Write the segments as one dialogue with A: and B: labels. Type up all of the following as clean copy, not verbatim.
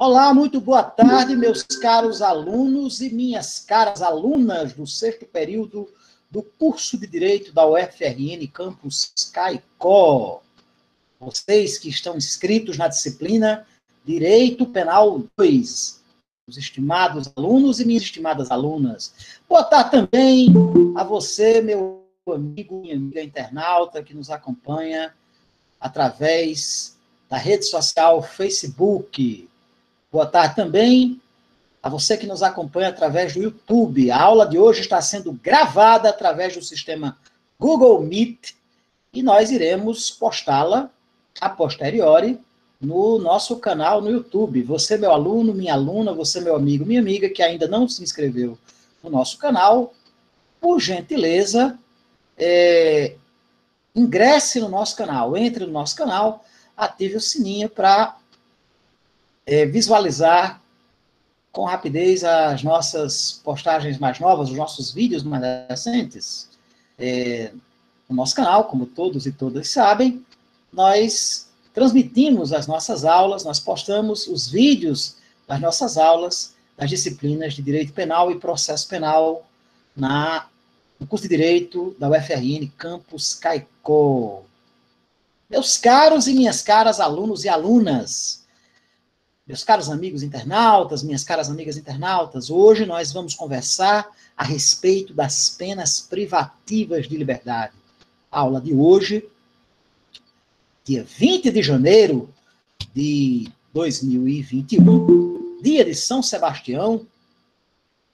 A: Olá, muito boa tarde, meus caros alunos e minhas caras alunas do sexto período do curso de Direito da UFRN Campus Caicó. Vocês que estão inscritos na disciplina Direito Penal 2, os estimados alunos e minhas estimadas alunas. Boa tarde também a você, meu amigo, minha amiga internauta, que nos acompanha através da rede social Facebook. Boa tarde também a você que nos acompanha através do YouTube. A aula de hoje está sendo gravada através do sistema Google Meet e nós iremos postá-la a posteriori no nosso canal no YouTube. Você, meu aluno, minha aluna, você, meu amigo, minha amiga, que ainda não se inscreveu no nosso canal, por gentileza, ingresse no nosso canal, entre no nosso canal, ative o sininho para visualizar com rapidez as nossas postagens mais novas, os nossos vídeos mais recentes. No nosso canal, como todos e todas sabem, nós transmitimos as nossas aulas, nós postamos os vídeos das nossas aulas, das disciplinas de Direito Penal e Processo Penal no curso de Direito da UFRN Campus Caicó. Meus caros e minhas caras alunos e alunas, meus caros amigos internautas, minhas caras amigas internautas, hoje nós vamos conversar a respeito das penas privativas de liberdade. A aula de hoje, dia 20 de janeiro de 2021, dia de São Sebastião.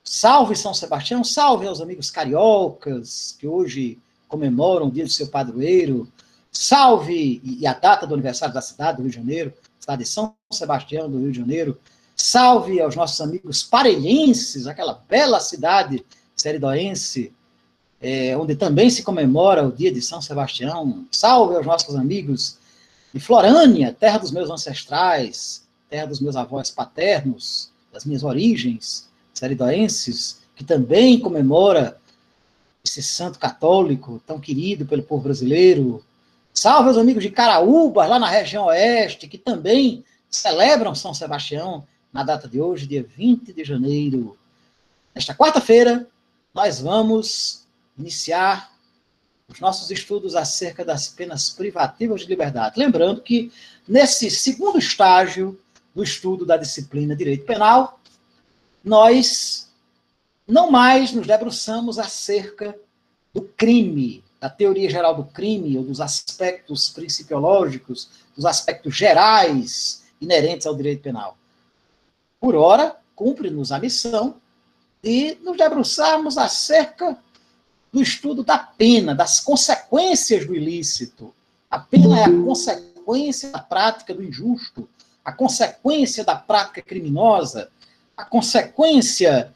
A: Salve São Sebastião, salve aos amigos cariocas que hoje comemoram o dia do seu padroeiro. Salve, e a data do aniversário da cidade do Rio de Janeiro, cidade de São Sebastião do Rio de Janeiro. Salve aos nossos amigos parelhenses, aquela bela cidade seridoense, onde também se comemora o dia de São Sebastião. Salve aos nossos amigos de Florânia, terra dos meus ancestrais, terra dos meus avós paternos, das minhas origens seridoenses, que também comemora esse santo católico tão querido pelo povo brasileiro. Salve aos amigos de Caraúbas, lá na região oeste, que também celebram São Sebastião na data de hoje, dia 20 de janeiro. Nesta quarta-feira, nós vamos iniciar os nossos estudos acerca das penas privativas de liberdade. Lembrando que, nesse segundo estágio do estudo da disciplina Direito Penal, nós não mais nos debruçamos acerca do crime, da teoria geral do crime, ou dos aspectos principiológicos, dos aspectos gerais inerentes ao direito penal. Por ora, cumpre-nos a missão de nos debruçarmos acerca do estudo da pena, das consequências do ilícito. A pena é a consequência da prática do injusto, a consequência da prática criminosa, a consequência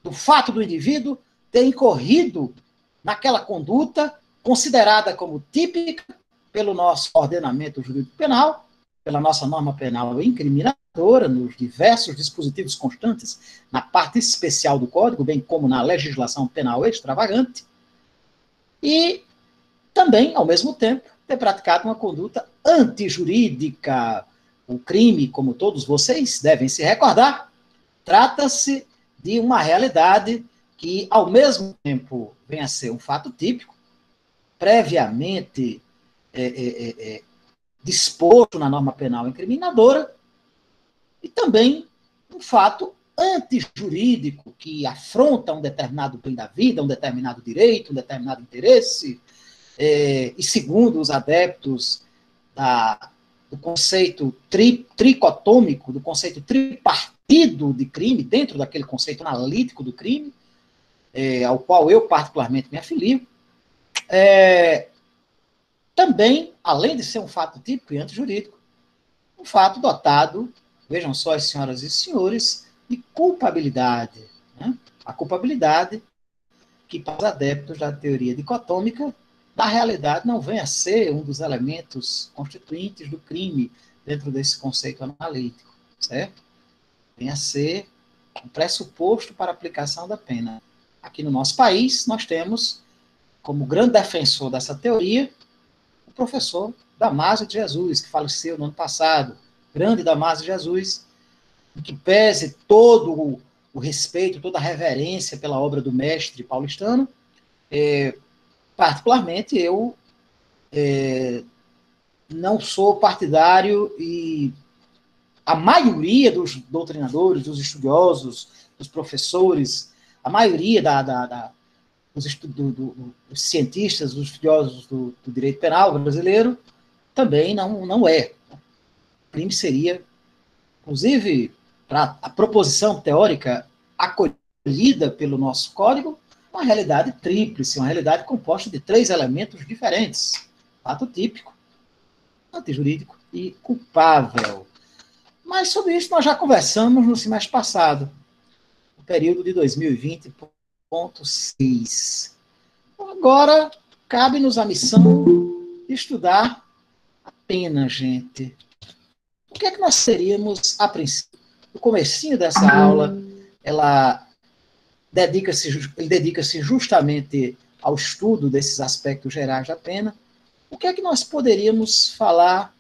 A: do fato do indivíduo ter incorrido naquela conduta considerada como típica pelo nosso ordenamento jurídico penal, pela nossa norma penal incriminadora, nos diversos dispositivos constantes, na parte especial do Código, bem como na legislação penal extravagante, e também, ao mesmo tempo, ter praticado uma conduta antijurídica. O crime, como todos vocês devem se recordar, trata-se de uma realidade que, ao mesmo tempo, vem a ser um fato típico, previamente disposto na norma penal incriminadora, e também um fato antijurídico que afronta um determinado bem da vida, um determinado direito, um determinado interesse, e segundo os adeptos do conceito tricotômico, do conceito tripartido de crime, dentro daquele conceito analítico do crime, ao qual eu particularmente me afilio, também, além de ser um fato típico e antijurídico, um fato dotado, vejam só, senhoras e senhores, de culpabilidade. Né? A culpabilidade que, para os adeptos da teoria dicotômica, na realidade não vem a ser um dos elementos constituintes do crime dentro desse conceito analítico, certo? Vem a ser um pressuposto para a aplicação da pena. Aqui no nosso país, nós temos, como grande defensor dessa teoria, o professor Damásio de Jesus, que faleceu no ano passado, grande Damásio de Jesus, em que pese todo o respeito, toda a reverência pela obra do mestre paulistano, particularmente eu não sou partidário, e a maioria dos doutrinadores, dos estudiosos, dos professores, a maioria dos cientistas, dos estudiosos do direito penal brasileiro, também não é. O crime seria, inclusive, para a proposição teórica acolhida pelo nosso código, uma realidade tríplice, uma realidade composta de 3 elementos diferentes: fato típico, antijurídico e culpável. Mas sobre isso nós já conversamos no semestre passado, no período de 2020.6. Agora, cabe-nos a missão de estudar a pena, gente. O que é que nós teríamos, a princípio? No comecinho dessa aula, ele dedica-se justamente ao estudo desses aspectos gerais da pena. O que é que nós poderíamos falar,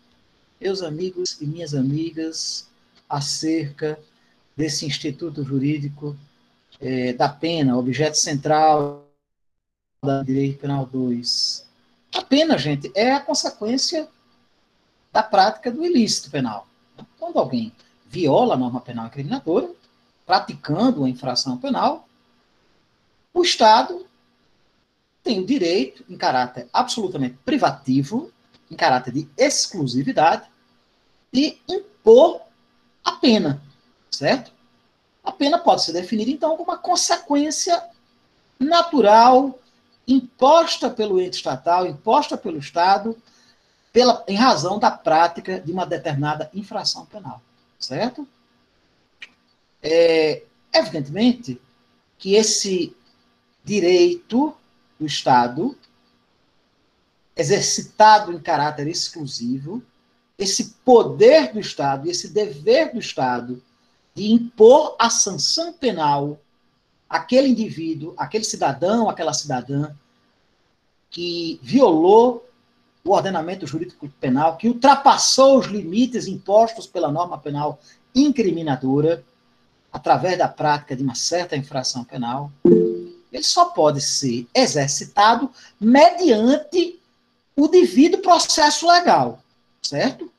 A: meus amigos e minhas amigas, acerca desse instituto jurídico da pena, objeto central da Direito Penal 2? A pena, gente, é a consequência da prática do ilícito penal. Quando alguém viola a norma penal incriminadora, praticando uma infração penal, o Estado tem o direito, em caráter absolutamente privativo, em caráter de exclusividade, de impor a pena, certo? A pena pode ser definida, então, como uma consequência natural, imposta pelo ente estatal, imposta pelo Estado, em razão da prática de uma determinada infração penal, certo? Evidentemente que esse direito do Estado, exercitado em caráter exclusivo, esse poder do Estado e esse dever do Estado de impor a sanção penal àquele indivíduo, àquele cidadão, àquela cidadã que violou o ordenamento jurídico penal, que ultrapassou os limites impostos pela norma penal incriminadora, através da prática de uma certa infração penal, ele só pode ser exercitado mediante o devido processo legal, certo?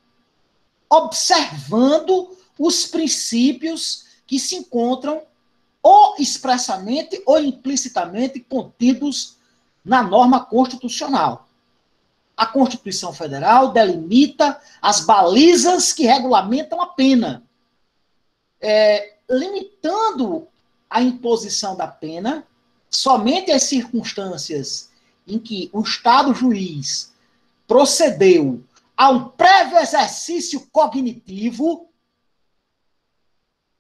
A: Observando os princípios que se encontram ou expressamente ou implicitamente contidos na norma constitucional. A Constituição Federal delimita as balizas que regulamentam a pena, limitando a imposição da pena somente às circunstâncias em que o Estado juiz procedeu a um prévio exercício cognitivo,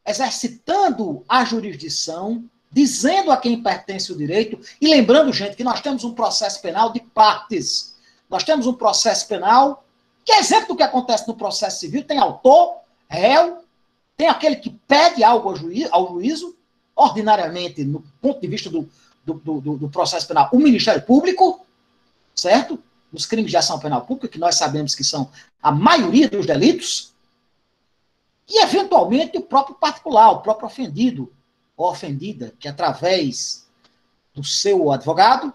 A: exercitando a jurisdição, dizendo a quem pertence o direito, e lembrando, gente, que nós temos um processo penal de partes. Nós temos um processo penal, que é exemplo do que acontece no processo civil, tem autor, réu, tem aquele que pede algo ao juízo, ordinariamente, no ponto de vista do processo penal, o Ministério Público, certo? Nos crimes de ação penal pública, que nós sabemos que são a maioria dos delitos, e, eventualmente, o próprio particular, o próprio ofendido ou ofendida, que, através do seu advogado,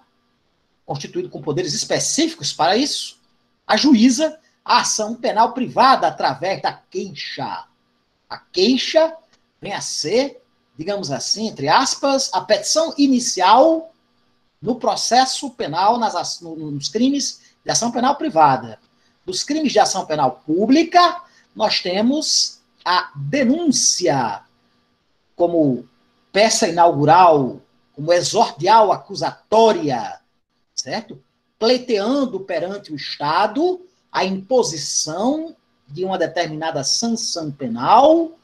A: constituído com poderes específicos para isso, ajuiza a ação penal privada através da queixa. A queixa vem a ser, digamos assim, entre aspas, a petição inicial no processo penal, nos crimes de ação penal privada. Nos crimes de ação penal pública, nós temos a denúncia como peça inaugural, como exordial acusatória, certo? Pleiteando perante o Estado a imposição de uma determinada sanção penal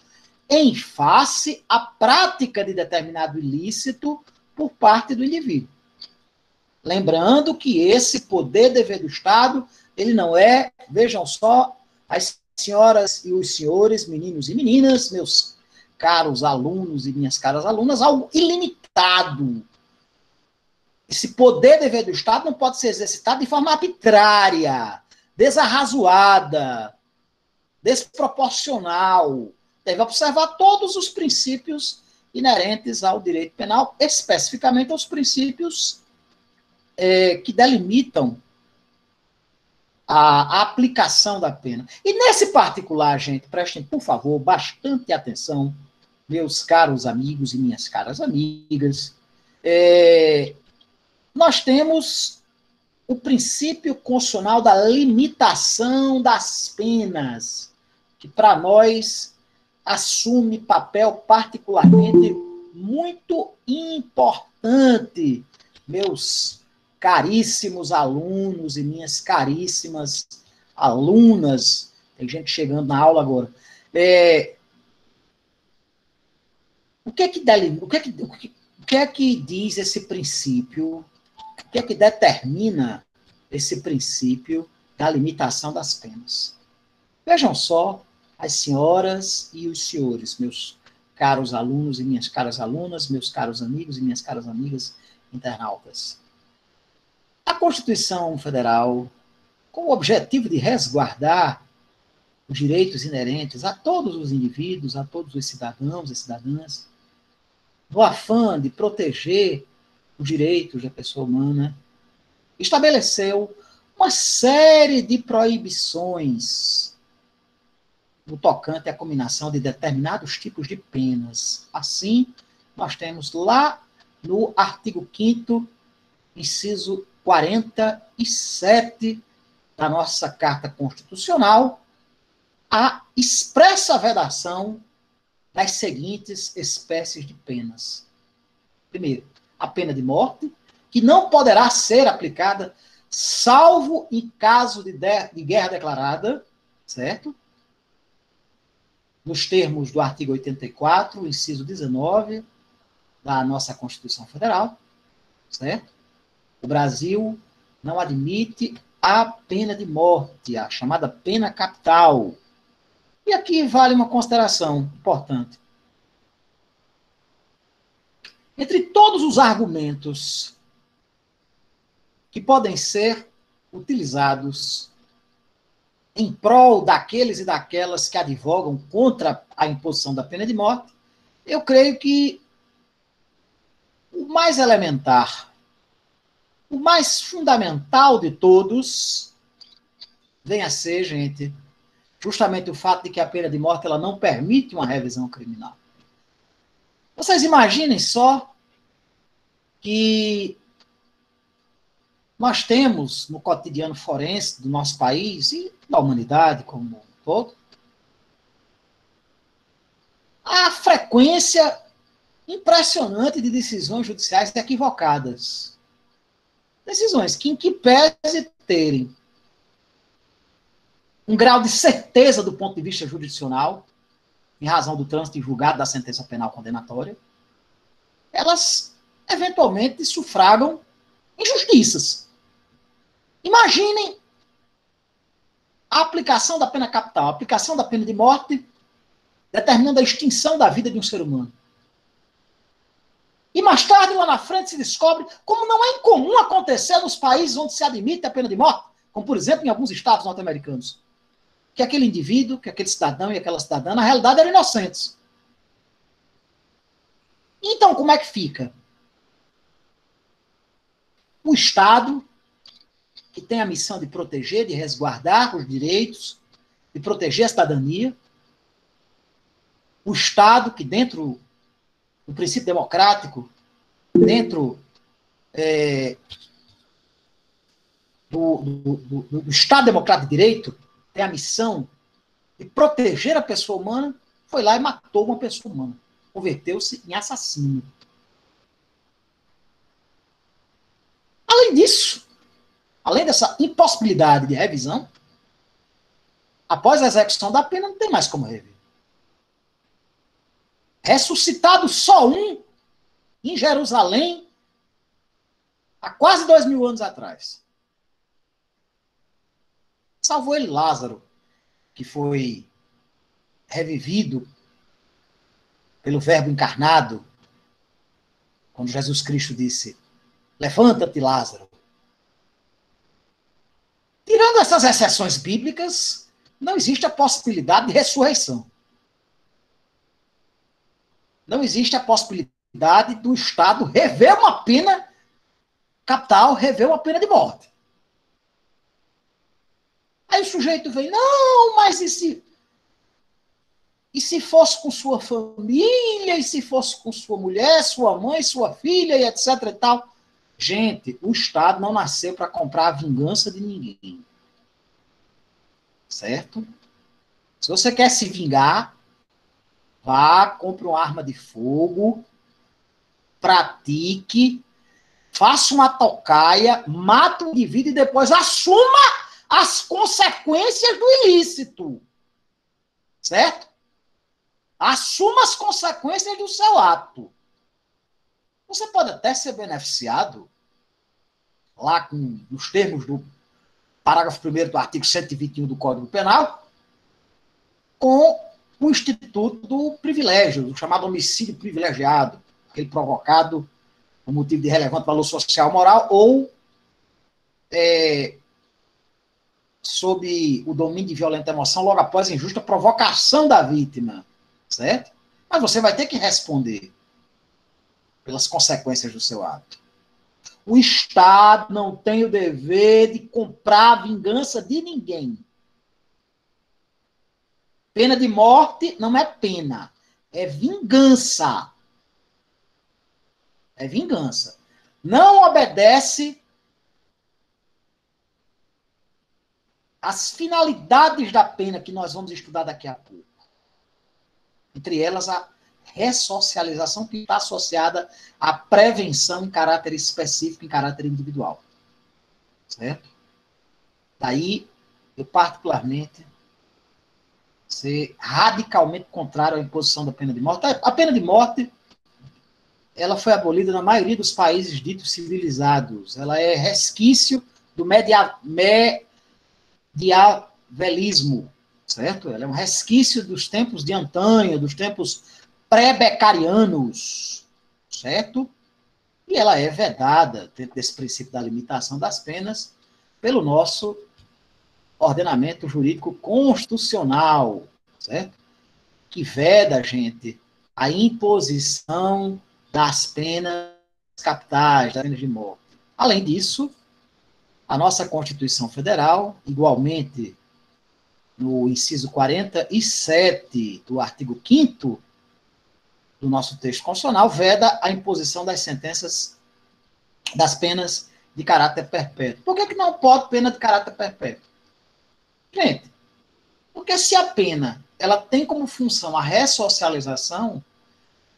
A: em face à prática de determinado ilícito por parte do indivíduo. Lembrando que esse poder dever do Estado, ele não é, vejam só, as senhoras e os senhores, meninos e meninas, meus caros alunos e minhas caras alunas, algo ilimitado. Esse poder dever do Estado não pode ser exercitado de forma arbitrária, desarrazoada, desproporcional. Deve observar todos os princípios inerentes ao direito penal, especificamente aos princípios que delimitam a aplicação da pena. E nesse particular, gente, prestem, por favor, bastante atenção, meus caros amigos e minhas caras amigas, nós temos o princípio constitucional da limitação das penas, que para nós assume papel particularmente muito importante, meus caríssimos alunos e minhas caríssimas alunas. Tem gente chegando na aula agora. O que é que diz esse princípio? O que é que determina esse princípio da limitação das penas? Vejam só, as senhoras e os senhores, meus caros alunos e minhas caras alunas, meus caros amigos e minhas caras amigas internautas. A Constituição Federal, com o objetivo de resguardar os direitos inerentes a todos os indivíduos, a todos os cidadãos e cidadãs, no afã de proteger os direitos da pessoa humana, estabeleceu uma série de proibições no tocante à combinação de determinados tipos de penas. Assim, nós temos lá no artigo 5º, inciso 47 da nossa Carta Constitucional, a expressa vedação das seguintes espécies de penas. Primeiro, a pena de morte, que não poderá ser aplicada salvo em caso de guerra declarada, certo? Nos termos do artigo 84, inciso 19 da nossa Constituição Federal, certo? O Brasil não admite a pena de morte, a chamada pena capital. E aqui vale uma consideração importante. Entre todos os argumentos que podem ser utilizados em prol daqueles e daquelas que advogam contra a imposição da pena de morte, eu creio que o mais elementar, o mais fundamental de todos vem a ser, gente, justamente o fato de que a pena de morte ela não permite uma revisão criminal. Vocês imaginem só que nós temos no cotidiano forense do nosso país e da humanidade como um todo a frequência impressionante de decisões judiciais equivocadas. Decisões que, em que pese terem um grau de certeza do ponto de vista jurisdicional, em razão do trânsito em julgado da sentença penal condenatória, elas eventualmente sufragam injustiças. Imaginem a aplicação da pena capital, a aplicação da pena de morte, determinando a extinção da vida de um ser humano. E mais tarde, lá na frente, se descobre como não é incomum acontecer nos países onde se admite a pena de morte, como, por exemplo, em alguns estados norte-americanos, que aquele indivíduo, que aquele cidadão e aquela cidadã, na realidade, eram inocentes. Então, como é que fica? O Estado, que tem a missão de proteger, de resguardar os direitos, de proteger a cidadania, o Estado, que dentro do princípio democrático, dentro do Estado Democrático de Direito, tem a missão de proteger a pessoa humana, foi lá e matou uma pessoa humana. Converteu-se em assassino. Além disso, além dessa impossibilidade de revisão, após a execução da pena, não tem mais como rever. Ressuscitado só um em Jerusalém, há quase 2000 anos atrás. Salvou ele Lázaro, que foi revivido pelo Verbo encarnado, quando Jesus Cristo disse: levanta-te, Lázaro. Tirando essas exceções bíblicas, não existe a possibilidade de ressurreição. Não existe a possibilidade do Estado rever uma pena capital, rever uma pena de morte. Aí o sujeito vem, não, mas e se fosse com sua família, e se fosse com sua mulher, sua mãe, sua filha, e etc e tal. Gente, o Estado não nasceu para comprar a vingança de ninguém. Certo? Se você quer se vingar, vá, compre uma arma de fogo, pratique, faça uma tocaia, mate o indivíduo e depois assuma as consequências do ilícito. Certo? Assuma as consequências do seu ato. Você pode até ser beneficiado, lá nos termos do parágrafo 1º do artigo 121 do Código Penal, com o instituto do privilégio, do chamado homicídio privilegiado, aquele provocado por motivo de relevante valor social ou moral, ou sob o domínio de violenta emoção, logo após a injusta provocação da vítima, certo? Mas você vai ter que responder pelas consequências do seu ato. O Estado não tem o dever de comprar a vingança de ninguém. Pena de morte não é pena, é vingança. É vingança. Não obedece às finalidades da pena que nós vamos estudar daqui a pouco. Entre elas, a ressocialização, que está associada à prevenção em caráter específico, em caráter individual. Certo? Daí, eu particularmente ser radicalmente contrário à imposição da pena de morte. A pena de morte, ela foi abolida na maioria dos países ditos civilizados. Ela é resquício do medievelismo, certo? Ela é um resquício dos tempos de antanho, dos tempos pré-becarianos, certo? E ela é vedada, dentro desse princípio da limitação das penas, pelo nosso ordenamento jurídico constitucional, certo? Que veda, gente, a imposição das penas capitais, das penas de morte. Além disso, a nossa Constituição Federal, igualmente no inciso 47 do artigo 5º do nosso texto constitucional, veda a imposição das sentenças, das penas de caráter perpétuo. Por que não pode pena de caráter perpétuo? Gente, porque se a pena ela tem como função a ressocialização,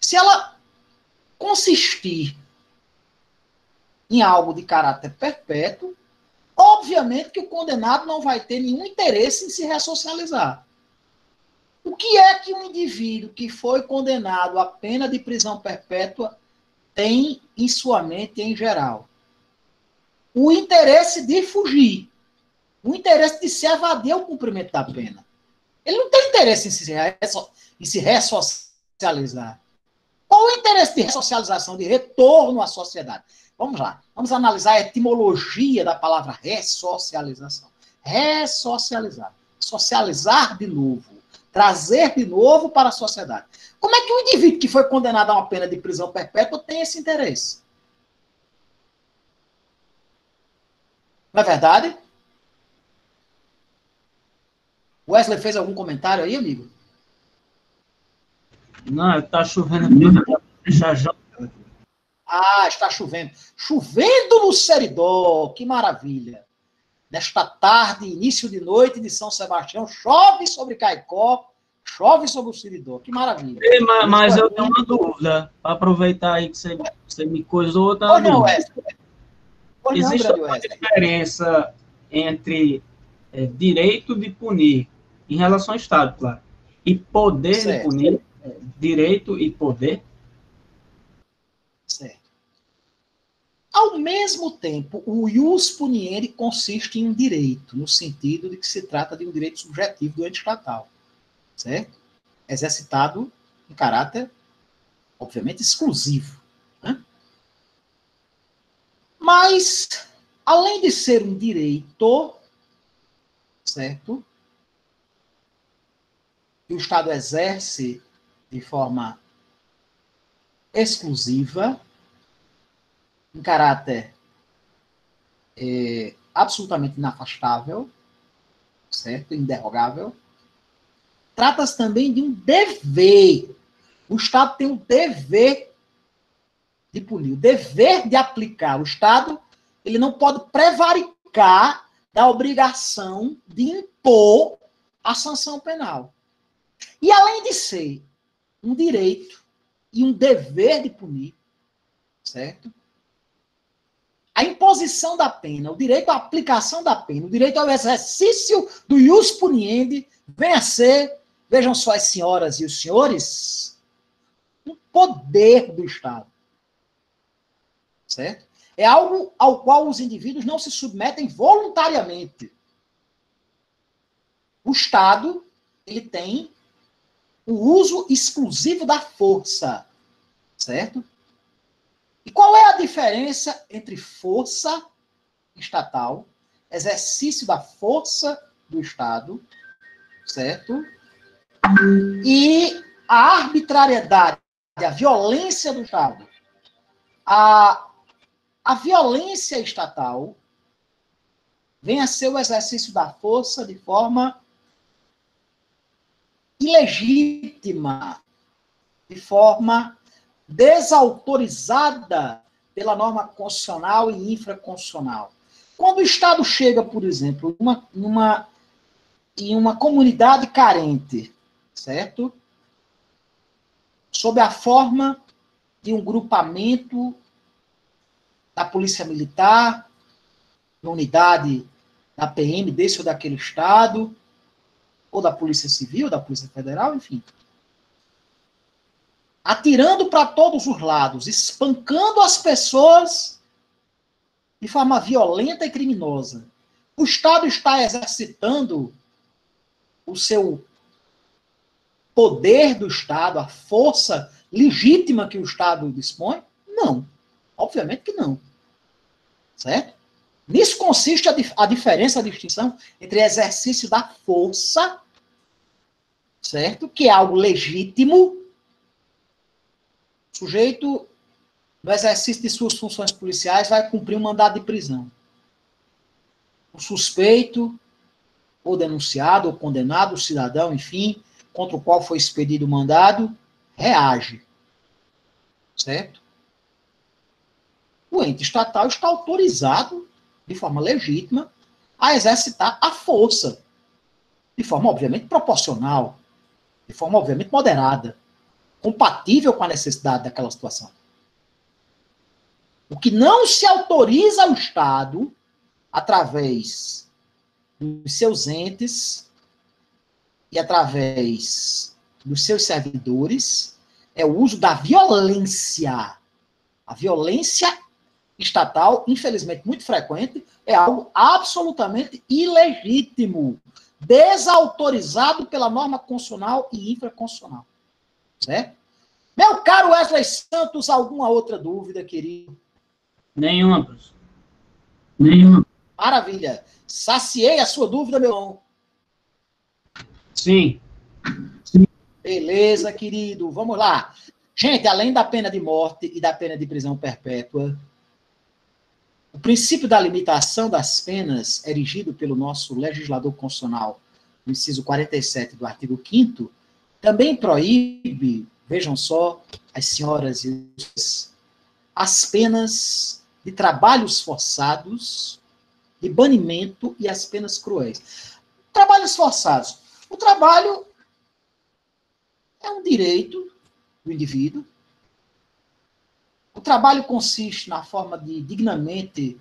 A: se ela consistir em algo de caráter perpétuo, obviamente que o condenado não vai ter nenhum interesse em se ressocializar. O que é que um indivíduo que foi condenado à pena de prisão perpétua tem em sua mente em geral? O interesse de fugir, o interesse de se evadir ao cumprimento da pena. Ele não tem interesse em se ressocializar. Qual o interesse de ressocialização, de retorno à sociedade? Vamos lá, vamos analisar a etimologia da palavra ressocialização. Ressocializar, socializar de novo, trazer de novo para a sociedade. Como é que um indivíduo que foi condenado a uma pena de prisão perpétua tem esse interesse? Não é verdade? Wesley fez algum comentário aí, amigo?
B: Não, está chovendo aqui. Já.
A: Ah, está chovendo. Chovendo no Seridó, que maravilha. Nesta tarde, início de noite de São Sebastião, chove sobre Caicó, chove sobre o Seridó, que maravilha.
B: Mas eu tenho uma dúvida, para aproveitar aí que você me coisou, tá?
A: Pois não, Wesley.
B: Existe uma diferença entre direito de punir, em relação ao Estado, claro, e poder
A: certo.
B: de punir, direito e poder?
A: Certo. Ao mesmo tempo, o ius puniendi consiste em um direito, no sentido de que se trata de um direito subjetivo do ente estatal, certo? Exercitado em caráter, obviamente, exclusivo. Né? Mas, além de ser um direito, certo? que o Estado exerce de forma exclusiva, em caráter absolutamente inafastável, certo? Inderrogável. Trata-se também de um dever. O Estado tem o dever de punir, o dever de aplicar. O Estado, ele não pode prevaricar da obrigação de impor a sanção penal. E além de ser um direito e um dever de punir, certo? A imposição da pena, o direito à aplicação da pena, o direito ao exercício do ius puniendi, vem a ser, vejam só as senhoras e os senhores, um poder do Estado. Certo? É algo ao qual os indivíduos não se submetem voluntariamente. O Estado, ele tem o uso exclusivo da força. Certo? E qual é a diferença entre força estatal, exercício da força do Estado, certo? E a arbitrariedade, a violência do Estado? A violência estatal vem a ser o exercício da força de forma ilegítima, de forma desautorizada pela norma constitucional e infraconstitucional. Quando o Estado chega, por exemplo, em uma comunidade carente, certo? Sob a forma de um grupamento da Polícia Militar, da unidade da PM desse ou daquele Estado, ou da Polícia Civil, da Polícia Federal, enfim. Atirando para todos os lados, espancando as pessoas de forma violenta e criminosa. O Estado está exercitando o seu poder do Estado, a força legítima que o Estado dispõe? Não. Obviamente que não. Certo? Nisso consiste a diferença, a distinção entre exercício da força, certo? Que é algo legítimo. O sujeito, no exercício de suas funções policiais, vai cumprir um mandado de prisão. O suspeito, ou denunciado, ou condenado, o cidadão, enfim, contra o qual foi expedido o mandado, reage. Certo? O ente estatal está autorizado, de forma legítima, a exercitar a força, de forma, obviamente, proporcional, de forma, obviamente, moderada, compatível com a necessidade daquela situação. O que não se autoriza ao Estado, através dos seus entes e através dos seus servidores, é o uso da violência. A violência estatal, infelizmente muito frequente, é algo absolutamente ilegítimo, desautorizado pela norma constitucional e infraconstitucional. Certo? Meu caro Wesley Santos, alguma outra dúvida, querido?
B: Nenhuma, professor. Nenhuma.
A: Maravilha. Saciei a sua dúvida, meu irmão?
B: Sim.
A: Beleza, querido. Vamos lá. Gente, além da pena de morte e da pena de prisão perpétua, o princípio da limitação das penas, erigido pelo nosso legislador constitucional, no inciso 47 do artigo 5º, também proíbe, vejam só, as senhoras e os, as penas de trabalhos forçados, de banimento e as penas cruéis. Trabalhos forçados. O trabalho é um direito do indivíduo. O trabalho consiste na forma de, dignamente,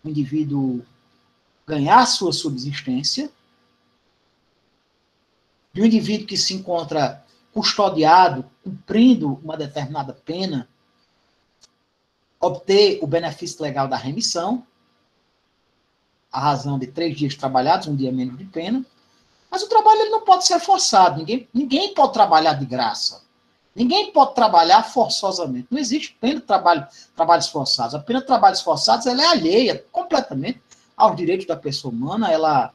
A: o indivíduo ganhar sua subsistência, de um indivíduo que se encontra custodiado, cumprindo uma determinada pena, obter o benefício legal da remissão, a razão de 3 dias trabalhados, 1 dia menos de pena, mas o trabalho ele não pode ser forçado, ninguém pode trabalhar de graça. Ninguém pode trabalhar forçosamente. Não existe pena de trabalhos forçados. A pena de trabalhos forçados ela é alheia completamente aos direitos da pessoa humana. Ela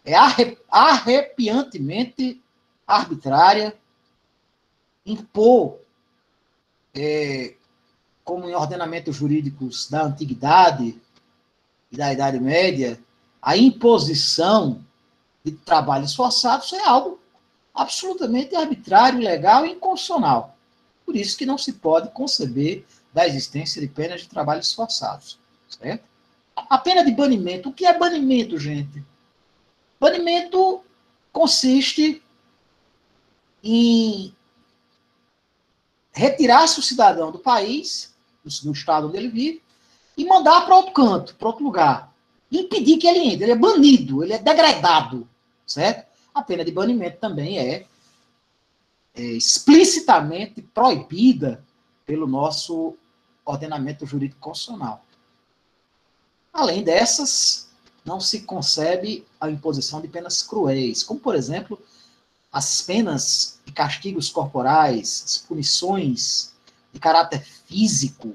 A: é arrepiantemente arbitrária, impor, como em ordenamentos jurídicos da antiguidade e da Idade Média, a imposição de trabalhos forçados é algo absolutamente arbitrário, ilegal e inconstitucional. Por isso que não se pode conceber da existência de penas de trabalhos forçados. Certo? A pena de banimento. O que é banimento, gente? Banimento consiste em retirar-se o cidadão do país, do estado onde ele vive, e mandar para outro canto, para outro lugar. Impedir que ele entre. Ele é banido, ele é degradado. Certo? A pena de banimento também é explicitamente proibida pelo nosso ordenamento jurídico constitucional. Além dessas, não se concebe a imposição de penas cruéis, como, por exemplo, as penas de castigos corporais, as punições de caráter físico.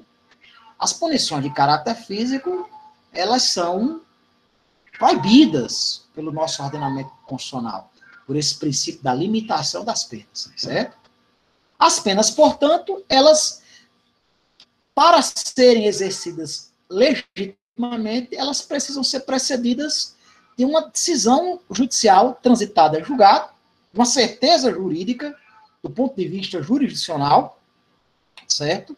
A: As punições de caráter físico, elas são proibidas pelo nosso ordenamento constitucional, por esse princípio da limitação das penas, certo? As penas, portanto, elas, para serem exercidas legitimamente, elas precisam ser precedidas de uma decisão judicial transitada em julgado, uma certeza jurídica, do ponto de vista jurisdicional, certo?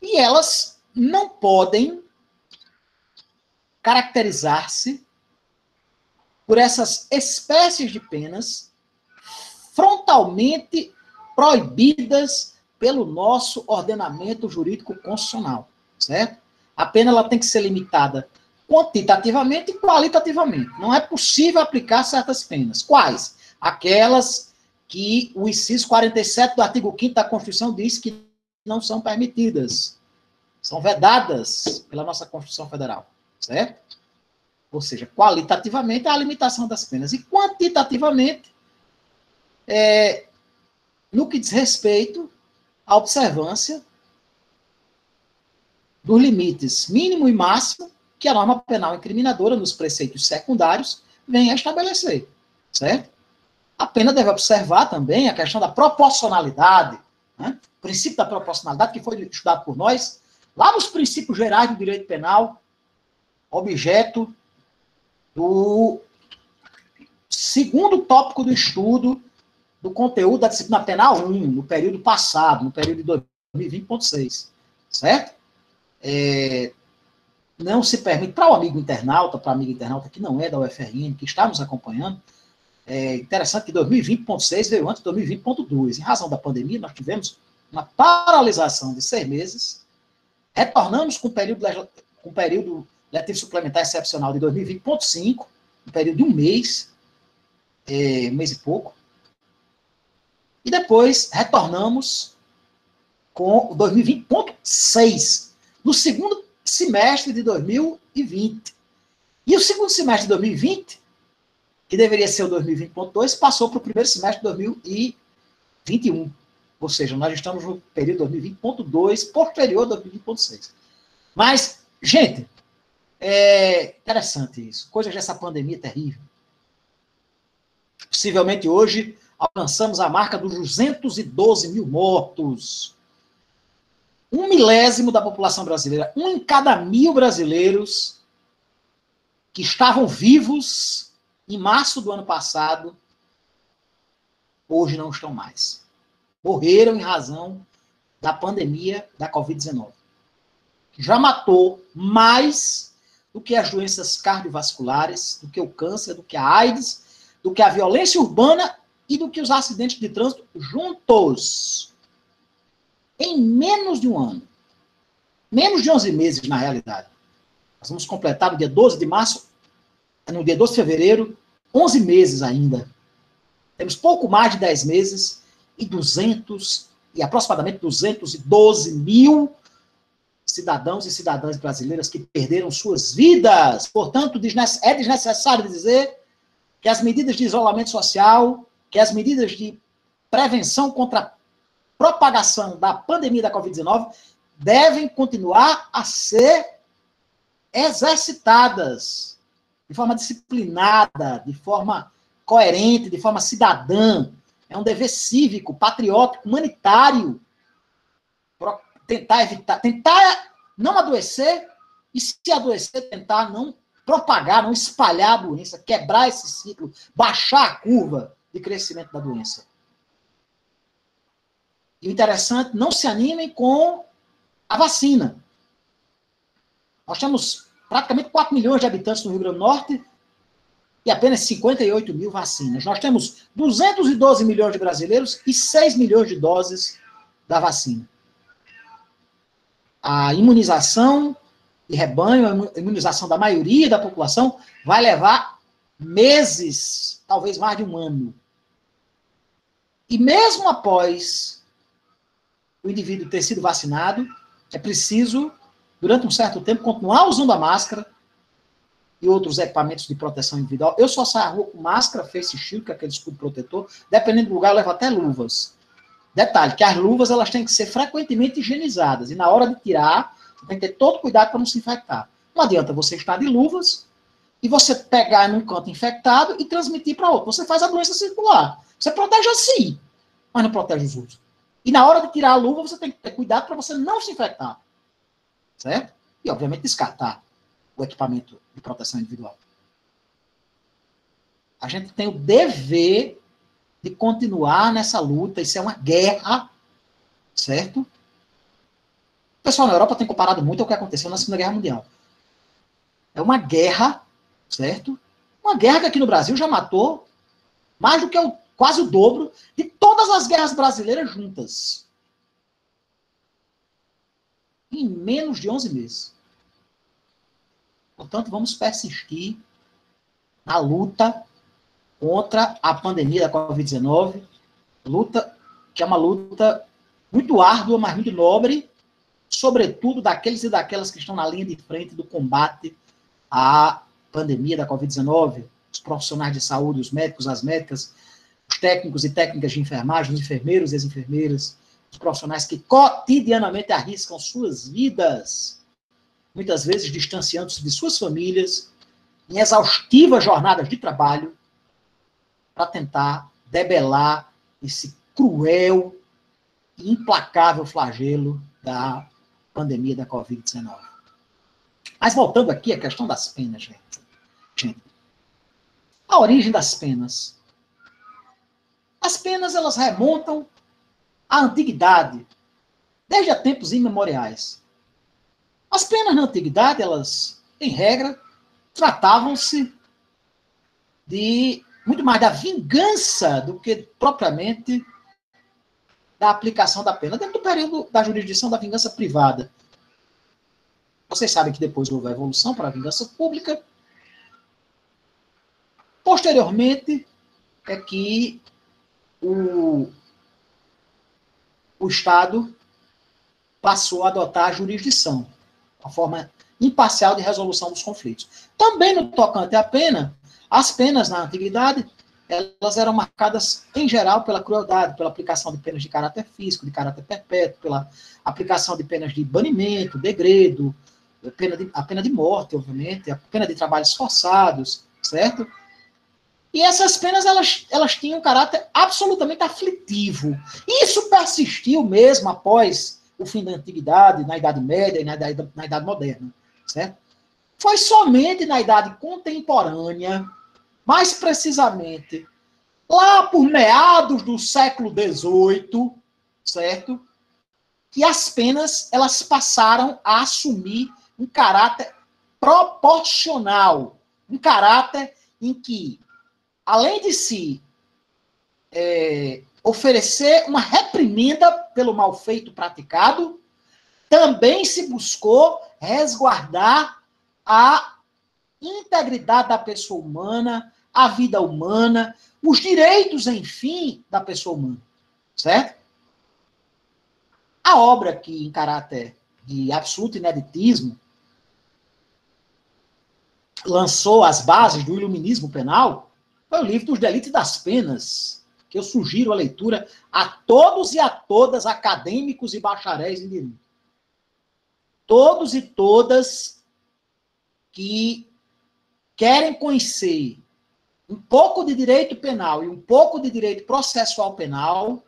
A: E elas não podem caracterizar-se por essas espécies de penas frontalmente proibidas pelo nosso ordenamento jurídico constitucional, certo? A pena ela tem que ser limitada quantitativamente e qualitativamente. Não é possível aplicar certas penas. Quais? Aquelas que o inciso 47 do artigo 5º da Constituição diz que não são permitidas. São vedadas pela nossa Constituição Federal, certo? Ou seja, qualitativamente, é a limitação das penas. E quantitativamente, no que diz respeito à observância dos limites mínimo e máximo que a norma penal incriminadora, nos preceitos secundários, vem a estabelecer. Certo? A pena deve observar também a questão da proporcionalidade, né? O princípio da proporcionalidade, que foi estudado por nós, lá nos princípios gerais do direito penal, objeto do segundo tópico do estudo do conteúdo da disciplina penal 1, no período passado, no período de 2020.6, certo? Não se permite, para o amigo internauta, para a amiga internauta que não é da UFRN, que está nos acompanhando, é interessante que 2020.6 veio antes de 2020.2. Em razão da pandemia, nós tivemos uma paralisação de 6 meses, retornamos com o período letivo suplementar excepcional de 2020.5, um período de um mês e pouco, e depois retornamos com o 2020.6, no segundo semestre de 2020. E o segundo semestre de 2020, que deveria ser o 2020.2, passou para o primeiro semestre de 2021. Ou seja, nós estamos no período 2020.2, posterior a 2020.6. Mas, gente, é interessante isso. Coisas dessa pandemia terrível. Possivelmente hoje alcançamos a marca dos 212 mil mortos. 1/1000 da população brasileira, 1 em cada 1000 brasileiros que estavam vivos em março do ano passado, hoje não estão mais. Morreram em razão da pandemia da Covid-19. Já matou mais do que as doenças cardiovasculares, do que o câncer, do que a AIDS, do que a violência urbana e do que os acidentes de trânsito juntos. Em menos de um ano. Menos de 11 meses, na realidade. Nós vamos completar no dia 12 de março, no dia 12 de fevereiro, 11 meses ainda. Temos pouco mais de 10 meses e aproximadamente 212 mil cidadãos e cidadãs brasileiras que perderam suas vidas. Portanto, é desnecessário dizer que as medidas de isolamento social, que as medidas de prevenção contra a propagação da pandemia da Covid-19 devem continuar a ser exercitadas de forma disciplinada, de forma coerente, de forma cidadã, É um dever cívico, patriótico, humanitário, para tentar não adoecer, e se adoecer, tentar não propagar, não espalhar a doença, quebrar esse ciclo, baixar a curva de crescimento da doença. E o interessante, não se animem com a vacina. Nós temos praticamente 4 milhões de habitantes no Rio Grande do Norte e apenas 58 mil vacinas. Nós temos 212 milhões de brasileiros e 6 milhões de doses da vacina. A imunização de rebanho, a imunização da maioria da população vai levar meses, talvez mais de um ano. E mesmo após o indivíduo ter sido vacinado, é preciso, durante um certo tempo, continuar usando a máscara e outros equipamentos de proteção individual. Eu só saio à rua com máscara, face shield, que é aquele escudo protetor. Dependendo do lugar, eu levo até luvas. Detalhe, que as luvas elas têm que ser frequentemente higienizadas. E na hora de tirar, você tem que ter todo cuidado para não se infectar. Não adianta você estar de luvas e você pegar num canto infectado e transmitir para outro. Você faz a doença circular. Você protege a si, mas não protege os outros. E na hora de tirar a luva, você tem que ter cuidado para você não se infectar. Certo? E, obviamente, descartar o equipamento de proteção individual. A gente tem o dever de continuar nessa luta. Isso é uma guerra, certo? O pessoal na Europa tem comparado muito ao que aconteceu na Segunda Guerra Mundial. É uma guerra, certo? Uma guerra que aqui no Brasil já matou mais do que quase o dobro de todas as guerras brasileiras juntas. Em menos de 11 meses. Portanto, vamos persistir na luta contra a pandemia da Covid-19, luta que é uma luta muito árdua, mas muito nobre, sobretudo daqueles e daquelas que estão na linha de frente do combate à pandemia da Covid-19, os profissionais de saúde, os médicos, as médicas, os técnicos e técnicas de enfermagem, os enfermeiros e as enfermeiras, os profissionais que cotidianamente arriscam suas vidas, muitas vezes distanciando-se de suas famílias, em exaustivas jornadas de trabalho, para tentar debelar esse cruel e implacável flagelo da pandemia da Covid-19. Mas voltando aqui à questão das penas, gente. A origem das penas. As penas, elas remontam à antiguidade, desde há tempos imemoriais. As penas na antiguidade, elas, em regra, tratavam-se de muito mais da vingança do que propriamente da aplicação da pena, dentro do período da jurisdição da vingança privada. Vocês sabem que depois houve a evolução para a vingança pública. Posteriormente, é que o Estado passou a adotar a jurisdição, a forma imparcial de resolução dos conflitos. Também no tocante à pena, as penas na antiguidade, elas eram marcadas, em geral, pela crueldade, pela aplicação de penas de caráter físico, de caráter perpétuo, pela aplicação de penas de banimento, degredo, a pena de morte, obviamente, a pena de trabalhos forçados, certo? E essas penas, elas tinham um caráter absolutamente aflitivo. Isso persistiu mesmo após o fim da antiguidade, na Idade Média e na Idade Moderna, certo? Foi somente na Idade Contemporânea, mais precisamente, lá por meados do século XVIII, certo? Que as penas, elas passaram a assumir um caráter proporcional, um caráter em que, além de se oferecer uma reprimenda pelo mal feito praticado, também se buscou resguardar a integridade da pessoa humana, a vida humana, os direitos, enfim, da pessoa humana, certo? A obra que, em caráter de absoluto ineditismo, lançou as bases do iluminismo penal, foi o livro dos Delitos e das Penas, que eu sugiro a leitura a todos e a todas, acadêmicos e bacharéis em direito. Todos e todas que querem conhecer um pouco de direito penal e um pouco de direito processual penal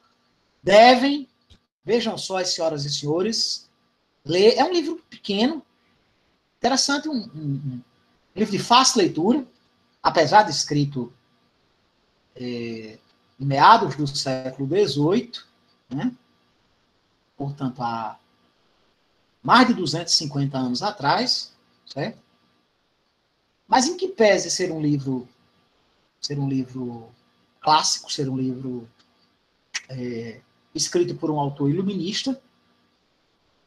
A: devem, vejam só, senhoras e senhores, ler. É um livro pequeno, interessante, um livro de fácil leitura, apesar de escrito em meados do século XVIII, né? Portanto, há mais de 250 anos atrás, certo? Mas em que pese ser um livro clássico, ser um livro escrito por um autor iluminista,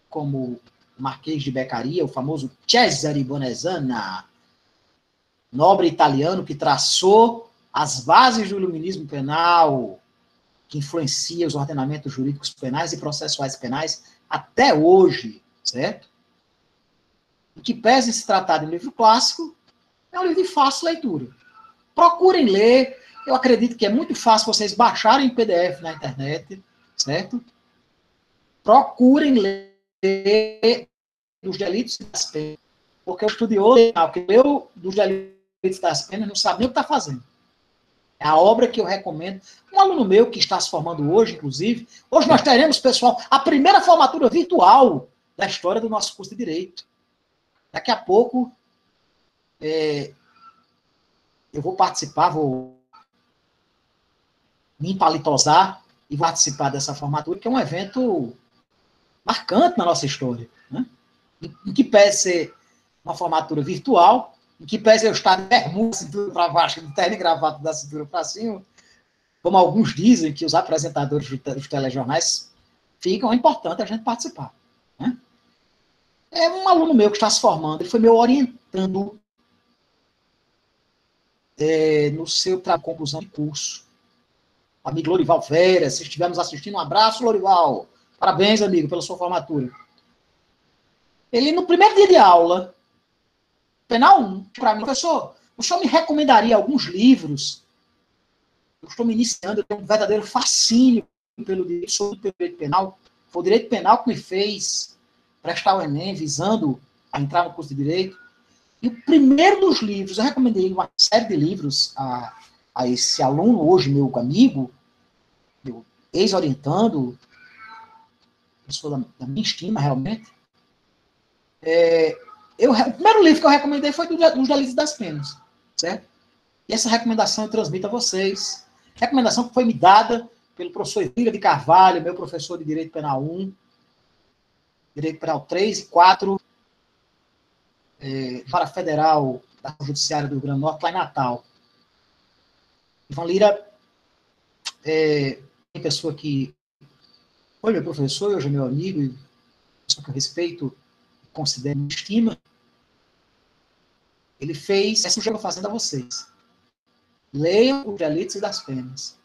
A: como Marquês de Beccaria, o famoso Cesare Bonezana, nobre italiano que traçou as bases do iluminismo penal, que influencia os ordenamentos jurídicos penais e processuais penais até hoje, certo? Em que pese se tratar de um livro clássico, é um livro de fácil leitura. Procurem ler. Eu acredito que é muito fácil vocês baixarem em PDF na internet, certo? Procurem ler dos delitos e das penas. Porque o estudioso que leu dos delitos e das penas não sabe nem o que está fazendo. É a obra que eu recomendo. Um aluno meu que está se formando hoje, inclusive, hoje nós teremos, pessoal, a primeira formatura virtual da história do nosso curso de Direito. Daqui a pouco eu vou participar, vou me empalitosar e vou participar dessa formatura, que é um evento marcante na nossa história, né? Em que pese ser uma formatura virtual, em que pese eu estar de bermuda, cintura para baixo, de terno e gravata da cintura para cima, como alguns dizem que os apresentadores dos telejornais ficam, é importante a gente participar, né? É um aluno meu que está se formando, ele foi meu orientando no seu trabalho de conclusão de curso. O amigo Lorival Vera, se estivermos assistindo, um abraço, Lorival. Parabéns, amigo, pela sua formatura. Ele, no primeiro dia de aula, penal 1, para mim, professor, o senhor me recomendaria alguns livros? Eu estou me iniciando, eu tenho um verdadeiro fascínio pelo direito, sobre o direito penal. Foi o direito penal que me fez prestar o Enem, visando a entrar no curso de Direito. E o primeiro dos livros, eu recomendei uma série de livros a esse aluno, hoje meu amigo, meu ex-orientando, pessoa da minha estima, realmente. O primeiro livro que eu recomendei foi dos Delitos das Penas, certo? E essa recomendação eu transmito a vocês. Recomendação que foi me dada pelo professor Emílio de Carvalho, meu professor de Direito Penal 1, Direito Penal 3 e 4, Vara Federal da Judiciária do Rio Grande do Norte, lá em Natal. Ivan Lira é pessoa que foi meu professor, hoje é meu amigo, e pessoa que eu respeito e considero em estima. Ele fez essa que eu estou fazendo a vocês. Leiam os Delitos e das Penas.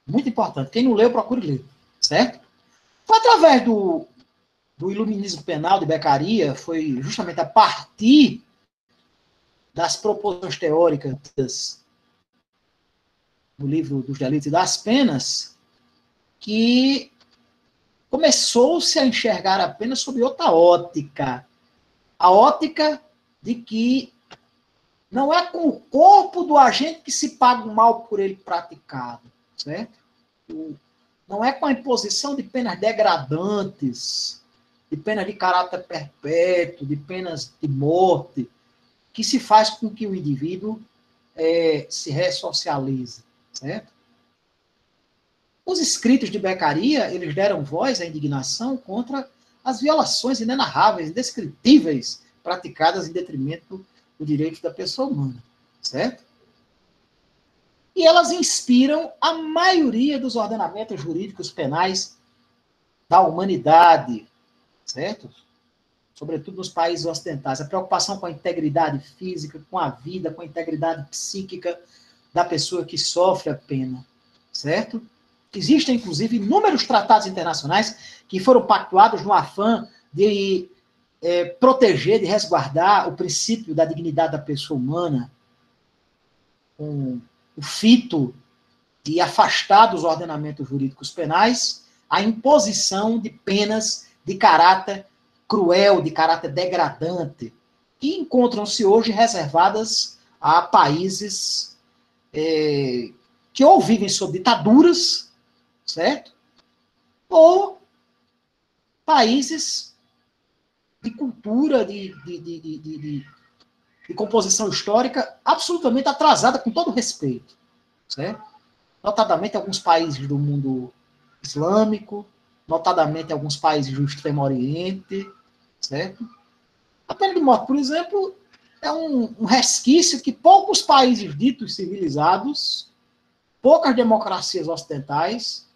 A: Muito importante. Quem não leu, procure ler. Certo? Foi através do iluminismo penal de Beccaria, foi justamente a partir das proposições teóricas no livro dos Delitos e das Penas, que começou-se a enxergar a pena sob outra ótica. A ótica de que não é com o corpo do agente que se paga o mal por ele praticado, certo? Não é com a imposição de penas degradantes, de penas de caráter perpétuo, de penas de morte, que se faz com que o indivíduo se ressocialize, certo? Os escritos de Beccaria, eles deram voz à indignação contra as violações inenarráveis, indescritíveis, praticadas em detrimento do direito da pessoa humana, certo? E elas inspiram a maioria dos ordenamentos jurídicos penais da humanidade, certo? Sobretudo nos países ocidentais. A preocupação com a integridade física, com a vida, com a integridade psíquica da pessoa que sofre a pena, certo? Existem, inclusive, inúmeros tratados internacionais que foram pactuados no afã de proteger, de resguardar o princípio da dignidade da pessoa humana, com o fito de afastar dos ordenamentos jurídicos penais a imposição de penas de caráter cruel, de caráter degradante, que encontram-se hoje reservadas a países que ou vivem sob ditaduras, certo? Ou países de cultura, de composição histórica absolutamente atrasada, com todo respeito, certo? Notadamente alguns países do mundo islâmico, notadamente alguns países do Extremo Oriente, certo? A pena de morte, por exemplo, é um resquício que poucos países ditos civilizados, poucas democracias ocidentais,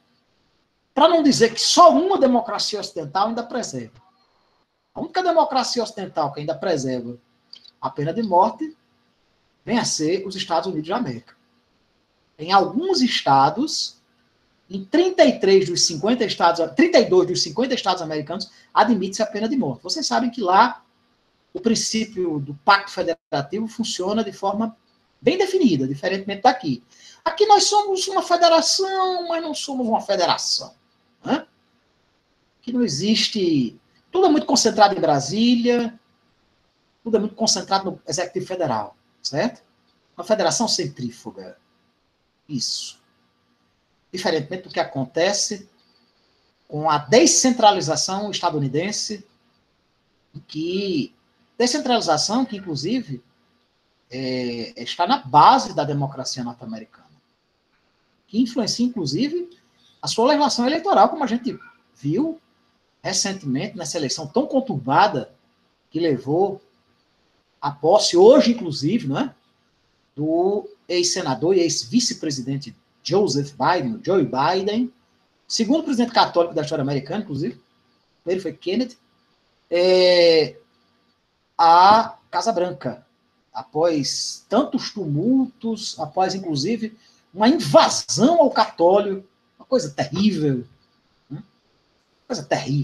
A: para não dizer que só uma democracia ocidental ainda preserva. A única democracia ocidental que ainda preserva a pena de morte vem a ser os Estados Unidos da América. Em alguns estados, em 32 dos 50 estados americanos, admite-se a pena de morte. Vocês sabem que lá o princípio do pacto federativo funciona de forma bem definida, diferentemente daqui. Aqui nós somos uma federação, mas não somos uma federação. Né? Aqui não existe... Tudo é muito concentrado em Brasília, tudo é muito concentrado no Executivo Federal, certo? Uma federação centrífuga. Isso. Diferentemente do que acontece com a descentralização estadunidense, descentralização que, inclusive, está na base da democracia norte-americana, que influencia, inclusive, a sua legislação eleitoral, como a gente viu recentemente nessa eleição tão conturbada que levou à posse, hoje, inclusive, né, do ex-senador e ex-vice-presidente Joe Biden, segundo presidente católico da história americana, inclusive, ele foi Kennedy, a Casa Branca, após tantos tumultos, após, inclusive, uma invasão ao Capitólio, uma coisa terrível,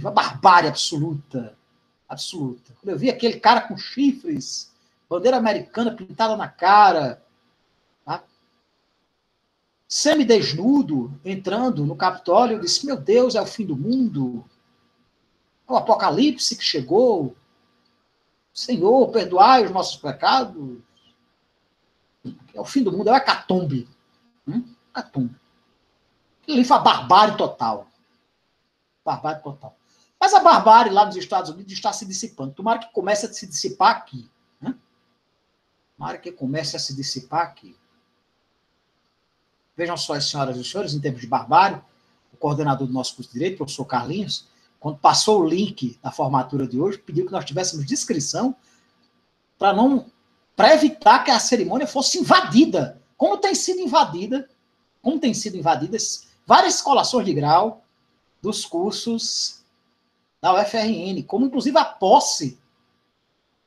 A: uma barbárie absoluta. Quando eu vi aquele cara com chifres, bandeira americana pintada na cara, tá? Semidesnudo, entrando no Capitólio, eu disse, meu Deus, é o fim do mundo, é o apocalipse que chegou, Senhor, perdoai os nossos pecados, é o fim do mundo, é o hecatombe. Hecatombe. Ali foi a barbárie total. Mas a barbárie lá nos Estados Unidos está se dissipando. Tomara que comece a se dissipar aqui. Né? Vejam só, as senhoras e os senhores, em termos de barbárie, o coordenador do nosso curso de Direito, o professor Carlinhos, quando passou o link da formatura de hoje, pediu que nós tivéssemos descrição para evitar que a cerimônia fosse invadida, como tem sido invadidas várias colações de grau dos cursos da UFRN, como inclusive a posse